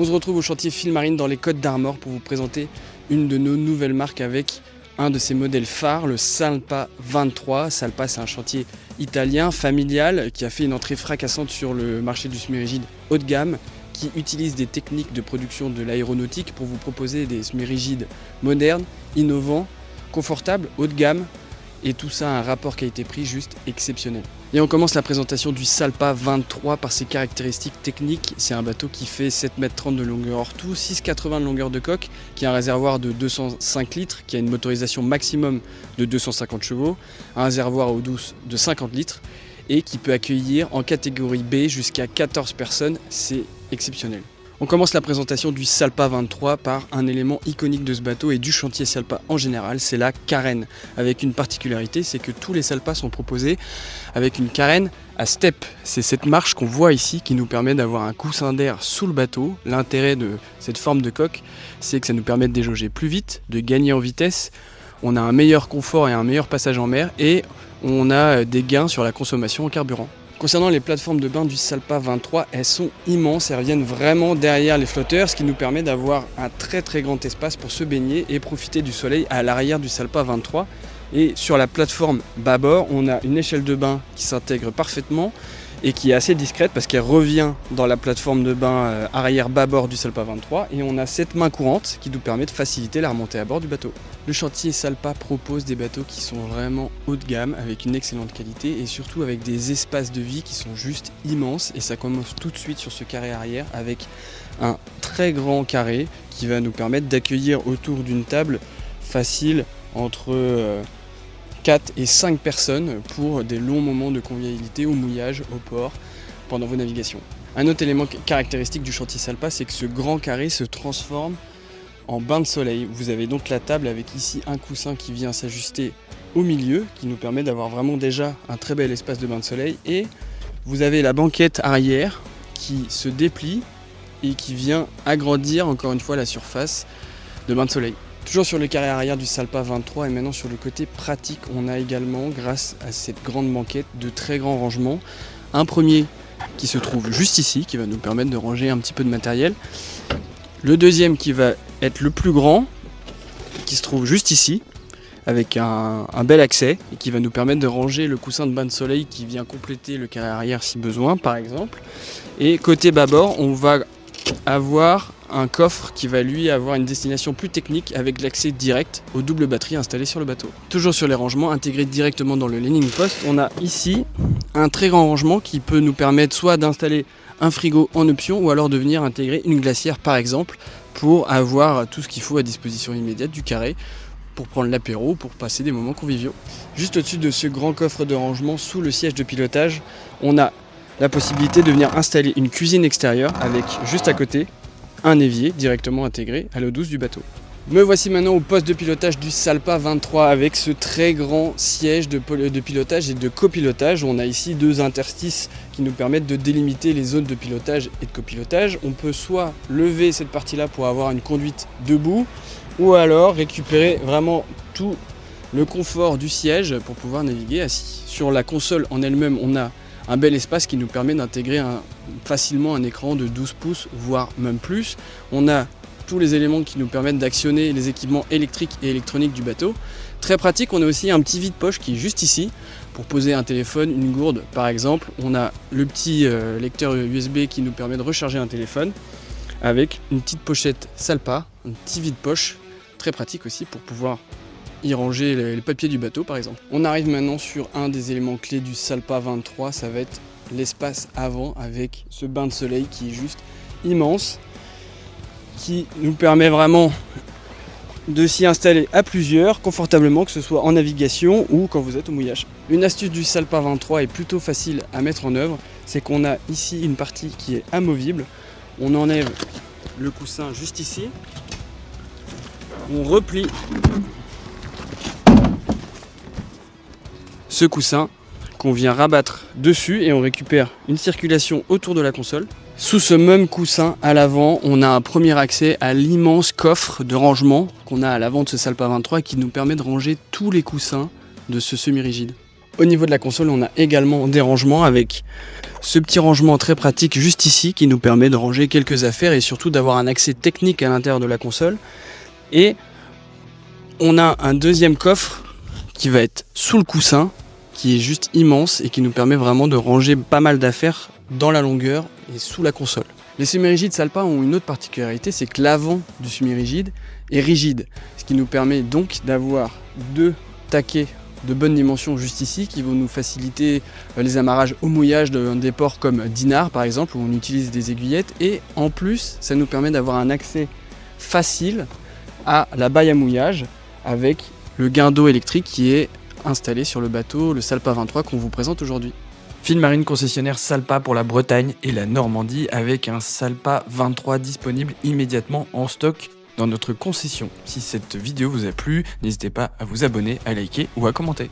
se retrouve au chantier Filmarine dans les Côtes d'Armor pour vous présenter une de nos nouvelles marques avec un de ses modèles phares, le Salpa 23. Salpa, c'est un chantier italien, familial, qui a fait une entrée fracassante sur le marché du smérigide haut de gamme, qui utilise des techniques de production de l'aéronautique pour vous proposer des smérigides modernes, innovants, confortables, haut de gamme, et tout ça a un rapport qualité-prix juste exceptionnel. Et on commence la présentation du Salpa 23 par ses caractéristiques techniques. C'est un bateau qui fait 7,30 m de longueur hors tout, 6,80 m de longueur de coque, qui a un réservoir de 205 litres, qui a une motorisation maximum de 250 chevaux, un réservoir à eau douce de 50 litres, et qui peut accueillir en catégorie B jusqu'à 14 personnes, c'est exceptionnel. On commence la présentation du Salpa 23 par un élément iconique de ce bateau et du chantier Salpa en général, c'est la carène. Avec une particularité, c'est que tous les Salpas sont proposés avec une carène à step. C'est cette marche qu'on voit ici qui nous permet d'avoir un coussin d'air sous le bateau. L'intérêt de cette forme de coque, c'est que ça nous permet de déjauger plus vite, de gagner en vitesse. On a un meilleur confort et un meilleur passage en mer et on a des gains sur la consommation en carburant. Concernant les plateformes de bain du Salpa 23, elles sont immenses, elles viennent vraiment derrière les flotteurs, ce qui nous permet d'avoir un très grand espace pour se baigner et profiter du soleil à l'arrière du Salpa 23. Et sur la plateforme bâbord, on a une échelle de bain qui s'intègre parfaitement et qui est assez discrète parce qu'elle revient dans la plateforme de bain arrière bâbord du Salpa 23 et on a cette main courante qui nous permet de faciliter la remontée à bord du bateau. Le chantier Salpa propose des bateaux qui sont vraiment haut de gamme avec une excellente qualité et surtout avec des espaces de vie qui sont juste immenses et ça commence tout de suite sur ce carré arrière avec un très grand carré qui va nous permettre d'accueillir autour d'une table facile entre 4 et 5 personnes pour des longs moments de convivialité au mouillage, au port, pendant vos navigations. Un autre élément caractéristique du chantier Salpa, c'est que ce grand carré se transforme en bain de soleil. Vous avez donc la table avec ici un coussin qui vient s'ajuster au milieu, qui nous permet d'avoir vraiment déjà un très bel espace de bain de soleil. Et vous avez la banquette arrière qui se déplie et qui vient agrandir encore une fois la surface de bain de soleil. Toujours sur le carré arrière du Salpa 23 et maintenant sur le côté pratique, on a également, grâce à cette grande banquette, de très grands rangements. Un premier qui se trouve juste ici, qui va nous permettre de ranger un petit peu de matériel. Le deuxième qui va être le plus grand, qui se trouve juste ici, avec un bel accès, et qui va nous permettre de ranger le coussin de bain de soleil qui vient compléter le carré arrière si besoin, par exemple. Et côté bâbord, on va avoir un coffre qui va lui avoir une destination plus technique avec l'accès direct aux doubles batteries installées sur le bateau. Toujours sur les rangements intégrés directement dans le landing post, on a ici un très grand rangement qui peut nous permettre soit d'installer un frigo en option ou alors de venir intégrer une glacière par exemple pour avoir tout ce qu'il faut à disposition immédiate du carré pour prendre l'apéro, pour passer des moments conviviaux. Juste au-dessus de ce grand coffre de rangement, sous le siège de pilotage, on a la possibilité de venir installer une cuisine extérieure avec juste à côté un évier directement intégré à l'eau douce du bateau. Me voici maintenant au poste de pilotage du Salpa 23 avec ce très grand siège de pilotage et de copilotage. On a ici deux interstices qui nous permettent de délimiter les zones de pilotage et de copilotage. On peut soit lever cette partie-là pour avoir une conduite debout ou alors récupérer vraiment tout le confort du siège pour pouvoir naviguer assis. Sur la console en elle-même, on a un bel espace qui nous permet d'intégrer facilement un écran de 12 pouces, voire même plus. On a tous les éléments qui nous permettent d'actionner les équipements électriques et électroniques du bateau. Très pratique, on a aussi un petit vide-poche qui est juste ici pour poser un téléphone, une gourde par exemple. On a le petit lecteur USB qui nous permet de recharger un téléphone avec une petite pochette Salpa, un petit vide-poche, très pratique aussi pour pouvoir y ranger les papiers du bateau par exemple. On arrive maintenant sur un des éléments clés du Salpa 23, ça va être l'espace avant avec ce bain de soleil qui est juste immense, qui nous permet vraiment de s'y installer à plusieurs confortablement, que ce soit en navigation ou quand vous êtes au mouillage. Une astuce du Salpa 23 est plutôt facile à mettre en œuvre, c'est qu'on a ici une partie qui est amovible. On enlève le coussin juste ici, on replie ce coussin qu'on vient rabattre dessus et on récupère une circulation autour de la console. Sous ce même coussin à l'avant, on a un premier accès à l'immense coffre de rangement qu'on a à l'avant de ce Salpa 23 qui nous permet de ranger tous les coussins de ce semi-rigide. Au niveau de la console, on a également des rangements avec ce petit rangement très pratique juste ici qui nous permet de ranger quelques affaires et surtout d'avoir un accès technique à l'intérieur de la console. Et on a un deuxième coffre qui va être sous le coussin, qui est juste immense et qui nous permet vraiment de ranger pas mal d'affaires dans la longueur et sous la console. Les semi-rigides Salpa ont une autre particularité, c'est que l'avant du semi-rigide est rigide, ce qui nous permet donc d'avoir deux taquets de bonne dimension juste ici qui vont nous faciliter les amarrages au mouillage des ports comme Dinard par exemple où on utilise des aiguillettes, et en plus ça nous permet d'avoir un accès facile à la baille à mouillage avec le guindeau électrique qui est installé sur le bateau, le Salpa 23 qu'on vous présente aujourd'hui. Filmarine concessionnaire Salpa pour la Bretagne et la Normandie avec un Salpa 23 disponible immédiatement en stock dans notre concession. Si cette vidéo vous a plu, n'hésitez pas à vous abonner, à liker ou à commenter.